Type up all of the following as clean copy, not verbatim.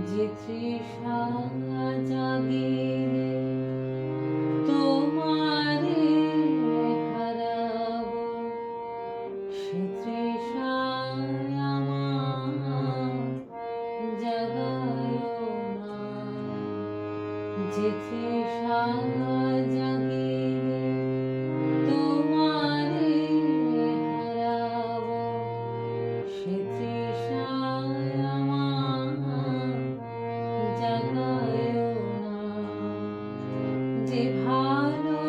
যে তৃষা জাগিলে তোমারে হারাবো, সে তৃষায় আমার জাগায়ো না। যে তৃষা জাগিলে তোমারে হারাবো, সে তৃষায় আমার জাগায়ো না। যে ভালোবাসায়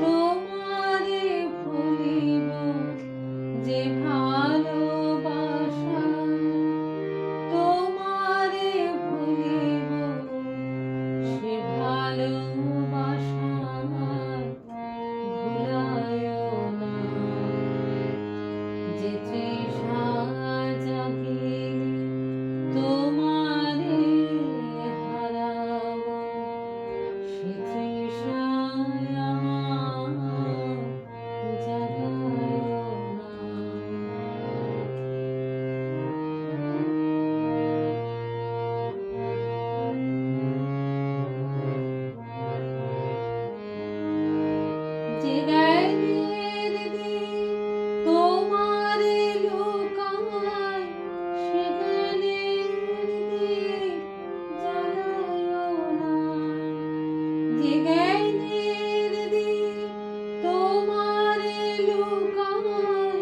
তোমারে ভুলিব, যে ভালোবাসায় তোমারে ভুলিব, সে ভালোবাসায় ভুলায়ো না। যে তৃষা জাগিলে তোমারে হারাবো, সে তৃষায় আমার জাগায়ো না। যে জ্ঞানের দিক তোমারে লুকায়, সে জ্ঞানের দিক জানায়ো না। যে জ্ঞানের দিক তোমারে লুকায়,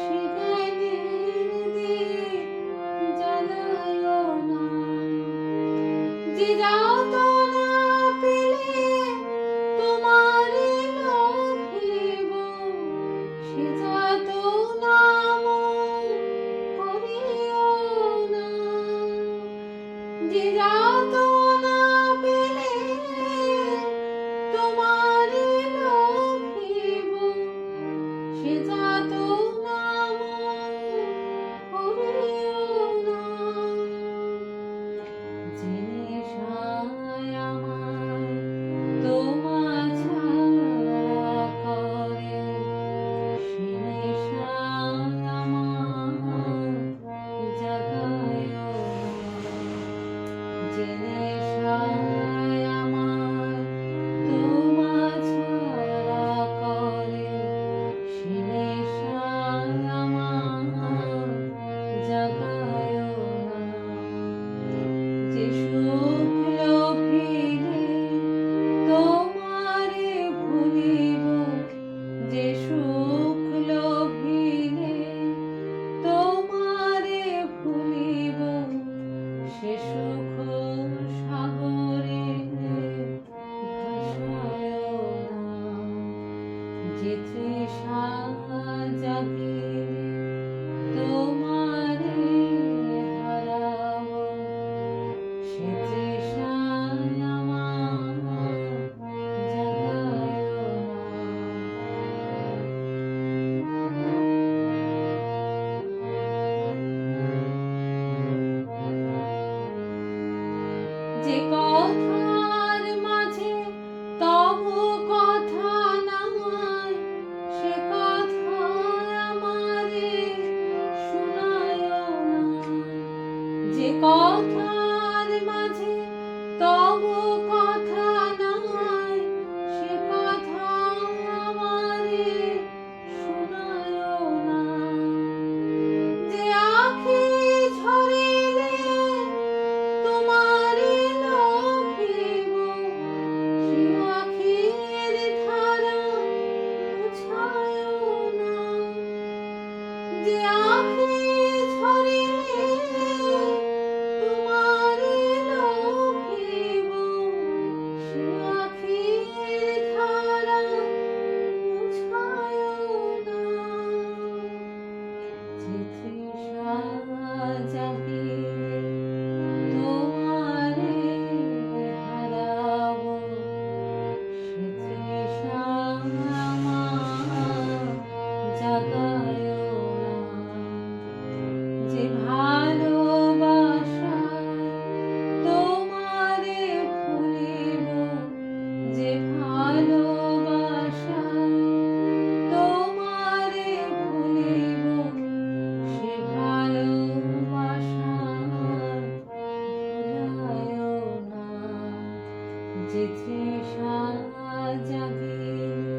সে জ্ঞানের দিক জানায়ো না। যে যাতনা পেলে তোমারে লভিব, সে যাতনা মন করিও না। যে যাতনা পেলে তোমারে লভিব, সে যাতনা মন করিও না। যে নেশায় আমায় তোমা ছাড়া করে, সে নেশায় আমার জাগায়ো না। যে নেশায় আমায় তোমা ছাড়া করে, সে নেশায় আমার জাগায়ো না। যে সুখ লোভিলে তোমারে ভুলিব, যে সুখ লোভিলে তোমারে ভুলিব, সে সুখ সাগরে ভাসায়ো না। যে তৃষা জাগিলে তোমারে হারাবো, সে তৃষায় আমার জাগায়ো না। যে কথার মাঝে তব কথা নাই, সে কথা আমারে শোনায়ো না। যে কথার মাঝে তব কথা নাই, সে কথা আমারে শোনায়ো না। যে আখি ঝরিলে তোমারে যে তৃষা জাগিনি